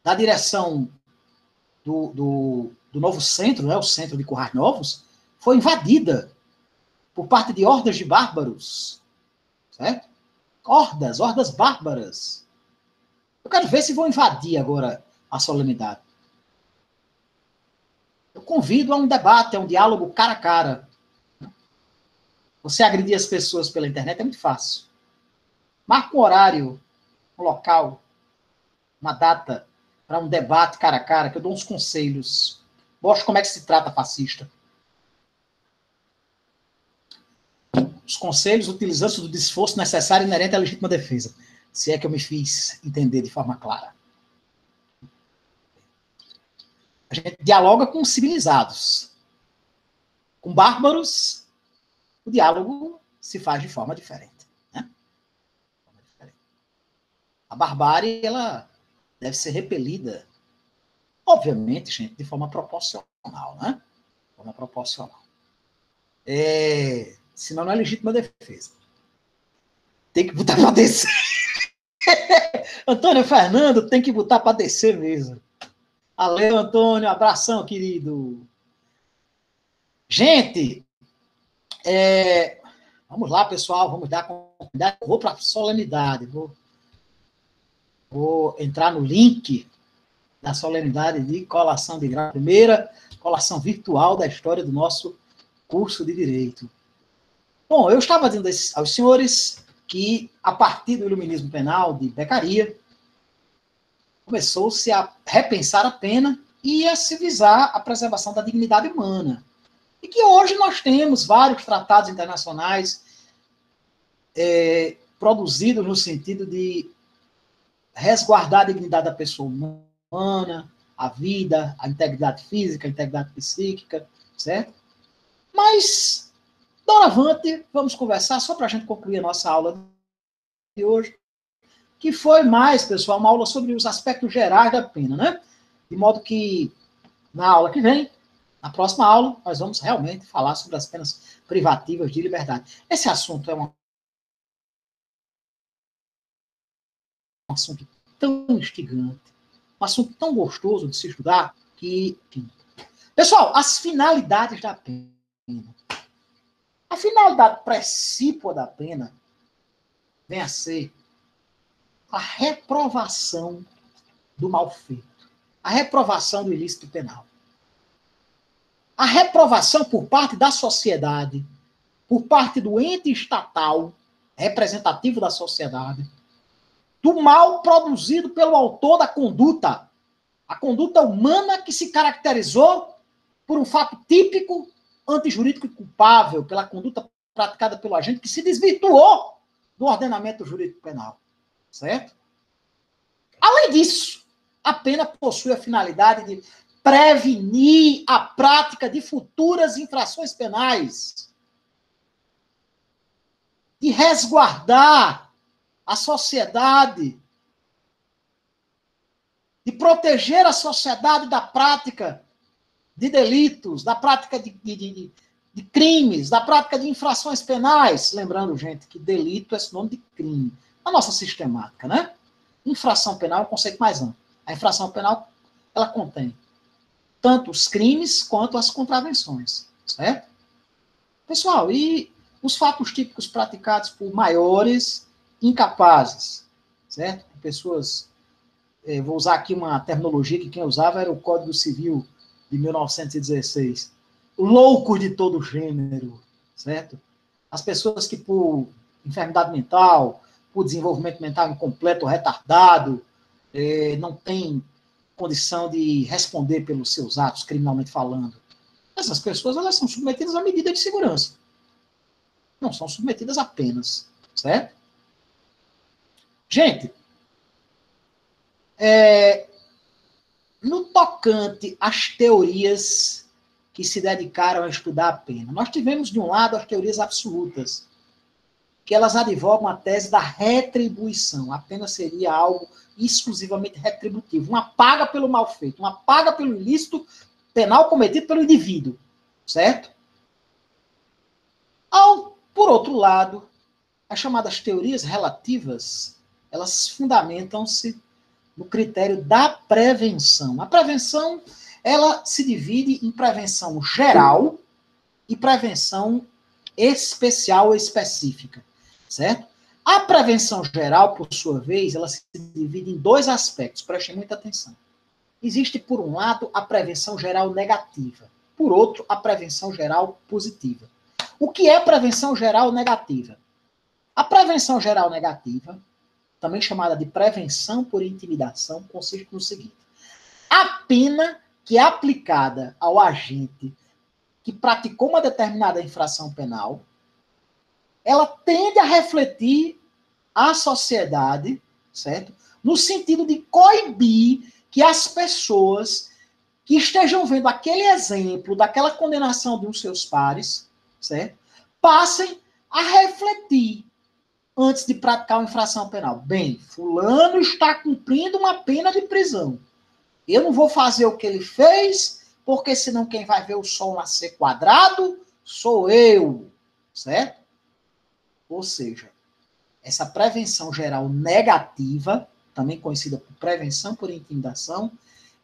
A: da direção do novo centro, né, o Centro de Currais Novos, foi invadida por parte de hordas de bárbaros, certo? Hordas bárbaras. Eu quero ver se vão invadir agora a solenidade. Eu convido a um debate, a um diálogo cara a cara. Você agredir as pessoas pela internet é muito fácil. Marca um horário, um local, uma data para um debate cara a cara, que eu dou uns conselhos. Mostro como é que se trata fascista. Os conselhos utilizando-se do esforço necessário e inerente à legítima defesa. Se é que eu me fiz entender de forma clara. A gente dialoga com civilizados. Com bárbaros, o diálogo se faz de forma diferente. Né? A barbárie, ela deve ser repelida, obviamente, gente, de forma proporcional, né? De forma proporcional. Senão não é legítima defesa. Tem que botar para descer. Antônio Fernando tem que botar para descer mesmo. Valeu, Antônio. Abração, querido. Gente, vamos lá, pessoal. Vamos dar continuidade. Vou para a solenidade. Vou entrar no link da solenidade de colação de grau. Primeira colação virtual da história do nosso curso de Direito. Bom, eu estava dizendo aos senhores que, a partir do iluminismo penal de Beccaria, começou-se a repensar a pena ia se visar a preservação da dignidade humana. E que hoje nós temos vários tratados internacionais produzidos no sentido de resguardar a dignidade da pessoa humana, a vida, a integridade física, a integridade psíquica, certo? Mas, doravante, vamos conversar, só para a gente concluir a nossa aula de hoje, que foi mais, pessoal, uma aula sobre os aspectos gerais da pena, né? De modo que, na aula que vem, na próxima aula, nós vamos realmente falar sobre as penas privativas de liberdade. Esse assunto é um assunto tão instigante, um assunto tão gostoso de se estudar, que... Pessoal, as finalidades da pena. A finalidade precípua da pena vem a ser a reprovação do mal feito, a reprovação do ilícito penal. A reprovação por parte da sociedade, por parte do ente estatal, representativo da sociedade, do mal produzido pelo autor da conduta, a conduta humana que se caracterizou por um fato típico, antijurídico e culpável, pela conduta praticada pelo agente que se desvirtuou do ordenamento jurídico penal, certo? Além disso, a pena possui a finalidade de prevenir a prática de futuras infrações penais, de resguardar a sociedade, de proteger a sociedade da prática de delitos, da prática de crimes, da prática de infrações penais. Lembrando, gente, que delito é sinônimo de crime. Na nossa sistemática, né? Infração penal é um conceito mais amplo. A infração penal, ela contém tanto os crimes quanto as contravenções, certo? Pessoal, e os fatos típicos praticados por maiores incapazes, certo? Pessoas, vou usar aqui uma terminologia que quem usava era o Código Civil de 1916. Loucos de todo gênero, certo? As pessoas que por enfermidade mental, por desenvolvimento mental incompleto ou retardado, não têm condição de responder pelos seus atos, criminalmente falando. Essas pessoas, elas são submetidas a medida de segurança. Não são submetidas a penas, certo? Gente, no tocante às teorias que se dedicaram a estudar a pena, nós tivemos, de um lado, as teorias absolutas, que elas advogam a tese da retribuição. A pena seria algo exclusivamente retributivo, uma paga pelo mal feito, uma paga pelo ilícito penal cometido pelo indivíduo, certo? Por outro lado, as chamadas teorias relativas, elas fundamentam-se no critério da prevenção. A prevenção, ela se divide em prevenção geral e prevenção especial ou específica, certo? A prevenção geral, por sua vez, ela se divide em dois aspectos, prestem muita atenção. Existe, por um lado, a prevenção geral negativa, por outro, a prevenção geral positiva. O que é prevenção geral negativa? A prevenção geral negativa, também chamada de prevenção por intimidação, consiste no seguinte: a pena que é aplicada ao agente que praticou uma determinada infração penal, ela tende a refletir a sociedade, certo? No sentido de coibir que as pessoas que estejam vendo aquele exemplo daquela condenação de um seus pares, certo? Passem a refletir antes de praticar uma infração penal. Bem, fulano está cumprindo uma pena de prisão. Eu não vou fazer o que ele fez, porque senão quem vai ver o sol nascer quadrado sou eu, certo? Ou seja, essa prevenção geral negativa, também conhecida por prevenção por intimidação,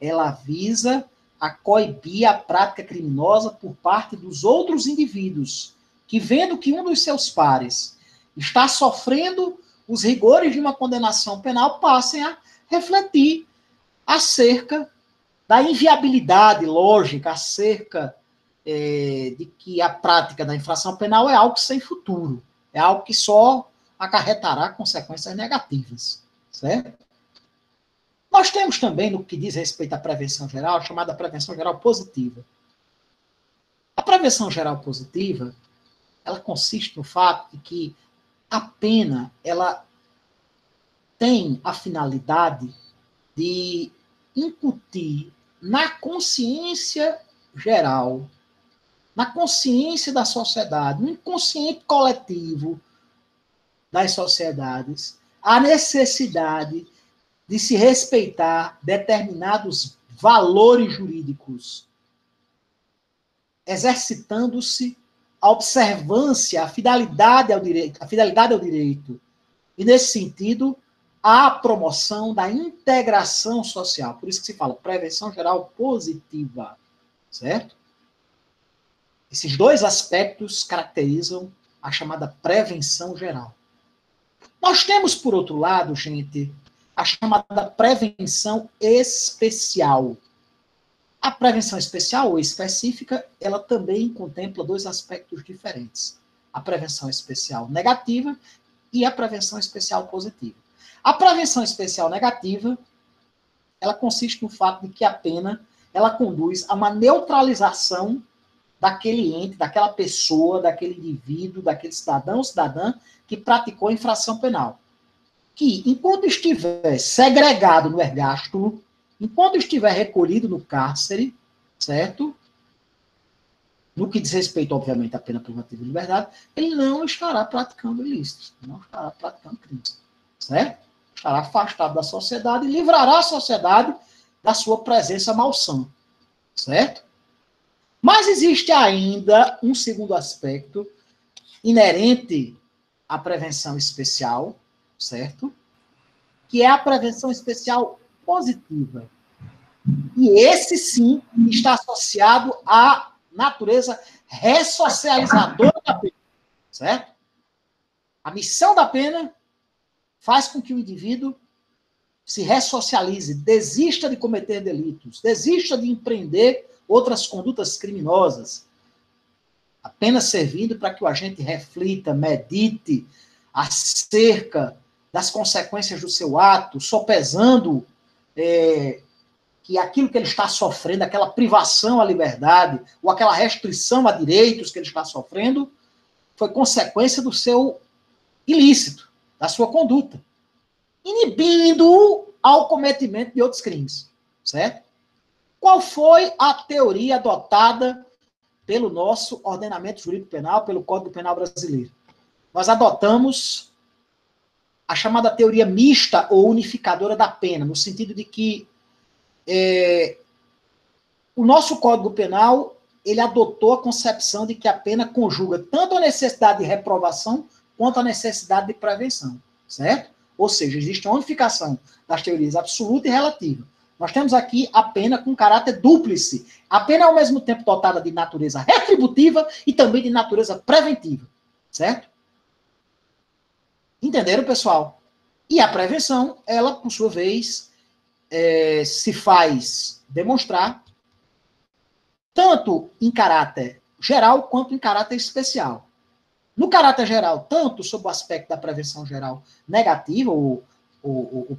A: ela visa a coibir a prática criminosa por parte dos outros indivíduos, que vendo que um dos seus pares está sofrendo os rigores de uma condenação penal, passem a refletir acerca da inviabilidade lógica, acerca de que a prática da infração penal é algo sem futuro, é algo que só acarretará consequências negativas, certo? Nós temos também, no que diz respeito à prevenção geral, a chamada prevenção geral positiva. A prevenção geral positiva, ela consiste no fato de que a pena, ela tem a finalidade de incutir na consciência geral, na consciência da sociedade, no inconsciente coletivo das sociedades, a necessidade de se respeitar determinados valores jurídicos, exercitando-se a observância, a fidelidade ao direito. E, nesse sentido, a promoção da integração social. Por isso que se fala prevenção geral positiva, certo? Esses dois aspectos caracterizam a chamada prevenção geral. Nós temos, por outro lado, gente, a chamada prevenção especial. A prevenção especial ou específica, ela também contempla dois aspectos diferentes. A prevenção especial negativa e a prevenção especial positiva. A prevenção especial negativa, ela consiste no fato de que a pena, ela conduz a uma neutralização daquele ente, daquela pessoa, daquele indivíduo, daquele cidadão ou cidadã que praticou a infração penal. Que, enquanto estiver segregado no ergástulo, enquanto estiver recolhido no cárcere, certo? No que diz respeito, obviamente, à pena privativa de liberdade, ele não estará praticando ilícitos, não estará praticando crimes, certo? Estará afastado da sociedade e livrará a sociedade da sua presença malsã, certo? Mas existe ainda um segundo aspecto inerente à prevenção especial, certo? Que é a prevenção especial positiva. E esse, sim, está associado à natureza ressocializadora da pena, certo? A missão da pena faz com que o indivíduo se ressocialize, desista de cometer delitos, desista de empreender outras condutas criminosas, apenas servindo para que o agente reflita, medite acerca das consequências do seu ato, sopesando que aquilo que ele está sofrendo, aquela privação à liberdade, ou aquela restrição a direitos que ele está sofrendo, foi consequência do seu ilícito, da sua conduta, inibindo-o ao cometimento de outros crimes, certo? Qual foi a teoria adotada pelo nosso ordenamento jurídico penal, pelo Código Penal brasileiro? Nós adotamos a chamada teoria mista ou unificadora da pena, no sentido de que o nosso Código Penal, ele adotou a concepção de que a pena conjuga tanto a necessidade de reprovação quanto a necessidade de prevenção, certo? Ou seja, existe uma unificação das teorias absoluta e relativa. Nós temos aqui a pena com caráter dúplice. A pena é ao mesmo tempo dotada de natureza retributiva e também de natureza preventiva, certo? Entenderam, pessoal? E a prevenção, ela, por sua vez, se faz demonstrar tanto em caráter geral quanto em caráter especial. No caráter geral, tanto sob o aspecto da prevenção geral negativa, ou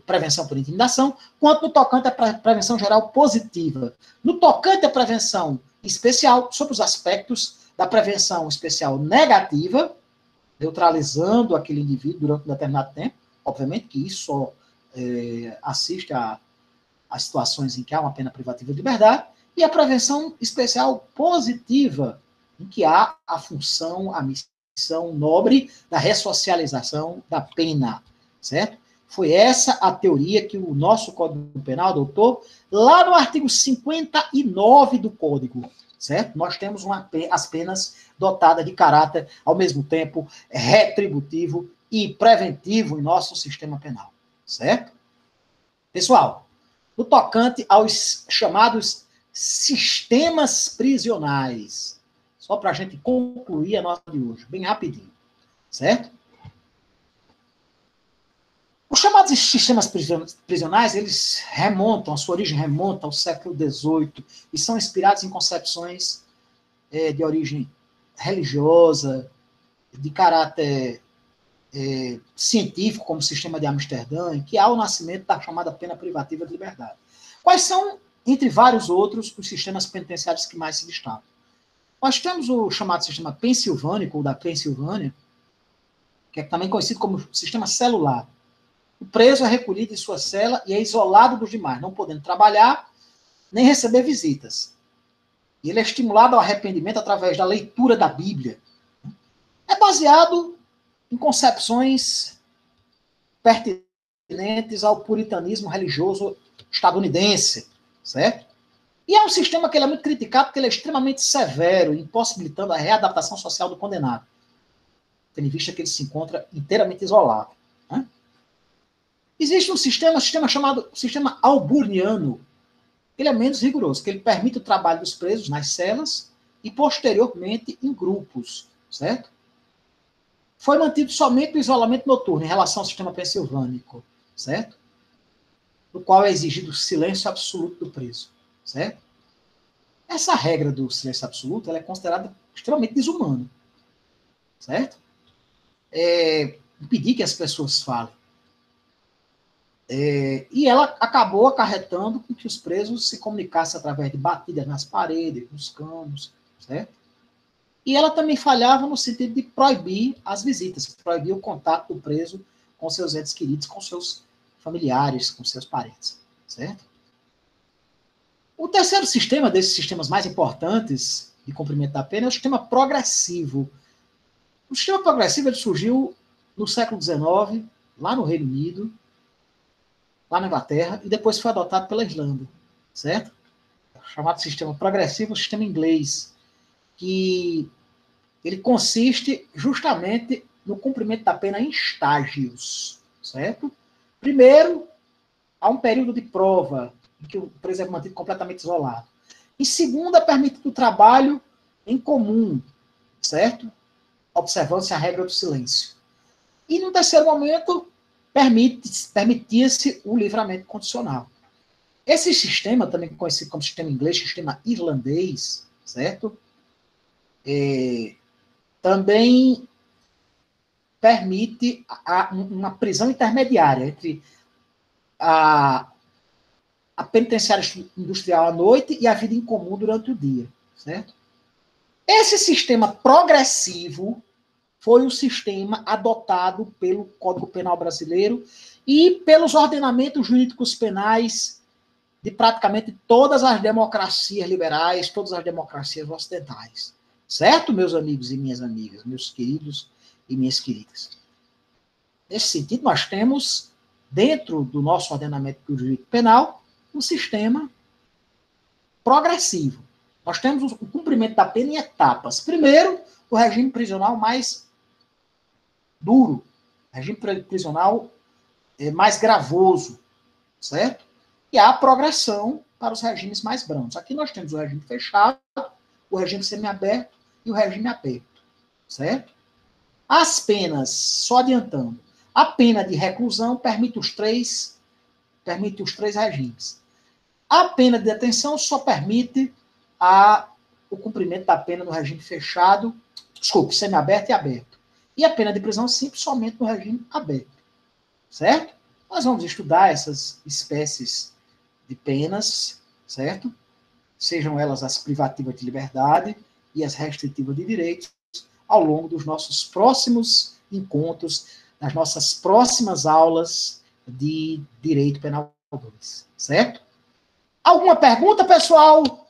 A: prevenção por intimidação, quanto no tocante à prevenção geral positiva. No tocante à prevenção especial, sob os aspectos da prevenção especial negativa, neutralizando aquele indivíduo durante um determinado tempo, obviamente que isso só assiste a situações em que há uma pena privativa de liberdade, e a prevenção especial positiva, em que há a função, a missão nobre da ressocialização da pena, certo? Foi essa a teoria que o nosso Código Penal adotou lá no artigo 59 do Código, certo? Nós temos as penas dotadas de caráter, ao mesmo tempo, retributivo e preventivo em nosso sistema penal, certo? Pessoal, no tocante aos chamados sistemas prisionais, só para a gente concluir a nossa de hoje, bem rapidinho, certo? Os chamados sistemas prisionais, eles remontam, a sua origem remonta ao século XVIII e são inspirados em concepções de origem religiosa, de caráter científico, como o sistema de Amsterdã, em que há o nascimento da chamada pena privativa de liberdade. Quais são, entre vários outros, os sistemas penitenciários que mais se destacam? Nós temos o chamado sistema pensilvânico, ou da Pensilvânia, que é também conhecido como sistema celular. O preso é recolhido em sua cela e é isolado dos demais, não podendo trabalhar nem receber visitas. E ele é estimulado ao arrependimento através da leitura da Bíblia. É baseado em concepções pertinentes ao puritanismo religioso estadunidense, certo? E é um sistema que ele é muito criticado porque ele é extremamente severo, impossibilitando a readaptação social do condenado, tendo em vista que ele se encontra inteiramente isolado. Né? Existe um sistema chamado sistema alburniano. Ele é menos rigoroso, que ele permite o trabalho dos presos nas celas e, posteriormente, em grupos, certo? Foi mantido somente o isolamento noturno em relação ao sistema pensilvânico, certo? No qual é exigido o silêncio absoluto do preso, certo? Essa regra do silêncio absoluto ela é considerada extremamente desumana, certo? Impedir que as pessoas falem. E ela acabou acarretando com que os presos se comunicassem através de batidas nas paredes, nos canos, certo? E ela também falhava no sentido de proibir as visitas, proibir o contato do preso com seus entes queridos, com seus familiares, com seus parentes, certo? O terceiro sistema, desses sistemas mais importantes de cumprimento da pena, é o sistema progressivo. O sistema progressivo ele surgiu no século XIX, lá no Reino Unido, lá na Inglaterra, e depois foi adotado pela Irlanda, certo? Chamado sistema progressivo, o sistema inglês, que ele consiste justamente no cumprimento da pena em estágios, certo? Primeiro, há um período de prova, em que o preso é mantido completamente isolado. Em segundo, é permitido o trabalho em comum, certo? Observando-se a regra do silêncio. E no terceiro momento, permitia-se o livramento condicional. Esse sistema, também conhecido como sistema inglês, sistema irlandês, certo? Também permite uma prisão intermediária entre a penitenciária industrial à noite e a vida em comum durante o dia, certo? Esse sistema progressivo foi o sistema adotado pelo Código Penal brasileiro e pelos ordenamentos jurídicos penais de praticamente todas as democracias liberais, todas as democracias ocidentais. Certo, meus amigos e minhas amigas, meus queridos e minhas queridas? Nesse sentido, nós temos, dentro do nosso ordenamento jurídico penal, um sistema progressivo. Nós temos o cumprimento da pena em etapas. Primeiro, o regime prisional mais duro, regime prisional mais gravoso, certo? E há a progressão para os regimes mais brandos. Aqui nós temos o regime fechado, o regime semiaberto e o regime aberto, certo? As penas, só adiantando, a pena de reclusão permite os três regimes. A pena de detenção só permite o cumprimento da pena no regime fechado, semiaberto e aberto. E a pena de prisão simples somente no regime aberto, certo? Nós vamos estudar essas espécies de penas, certo? Sejam elas as privativas de liberdade e as restritivas de direitos, ao longo dos nossos próximos encontros, nas nossas próximas aulas de Direito Penal 2, certo? Alguma pergunta, pessoal?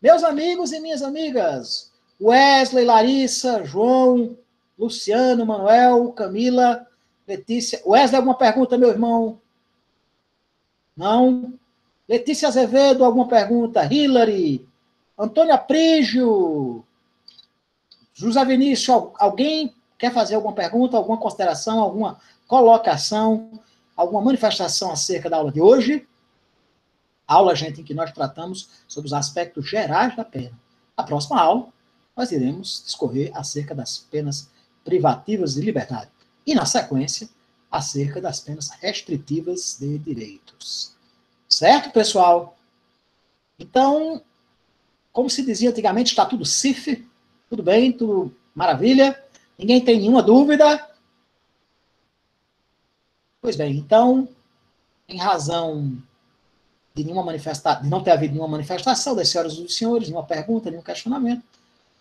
A: Meus amigos e minhas amigas, Wesley, Larissa, João, Luciano, Manuel, Camila, Letícia. Wesley, alguma pergunta, meu irmão? Não? Letícia Azevedo, alguma pergunta? Hilary, Antônio Aprígio, José Vinícius, alguém quer fazer alguma pergunta, alguma consideração, alguma colocação, alguma manifestação acerca da aula de hoje? Aula, gente, em que nós tratamos sobre os aspectos gerais da pena. Na próxima aula, nós iremos discorrer acerca das penas privativas de liberdade. E, na sequência, acerca das penas restritivas de direitos. Certo, pessoal? Então, como se dizia antigamente, está tudo cif, tudo bem, tudo maravilha, ninguém tem nenhuma dúvida, Pois bem, então, em razão de não ter havido nenhuma manifestação das senhoras e dos senhores, nenhuma pergunta, nenhum questionamento,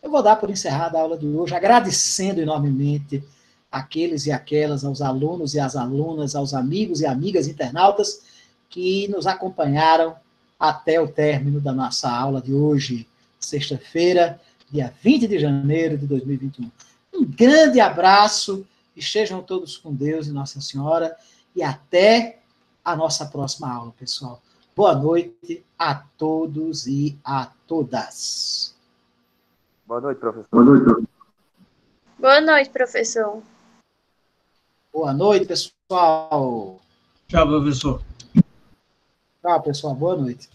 A: eu vou dar por encerrada a aula de hoje, agradecendo enormemente aqueles e aquelas, aos alunos e às alunas, aos amigos e amigas internautas que nos acompanharam até o término da nossa aula de hoje, sexta-feira, dia 20 de janeiro de 2021. Um grande abraço, estejam todos com Deus e Nossa Senhora, e até a nossa próxima aula, pessoal. Boa noite a todos e a todas.
C: Boa noite, professor.
D: Boa noite. Boa noite, professor.
A: Boa noite, pessoal.
B: Tchau, professor.
A: Tchau, pessoal. Boa noite.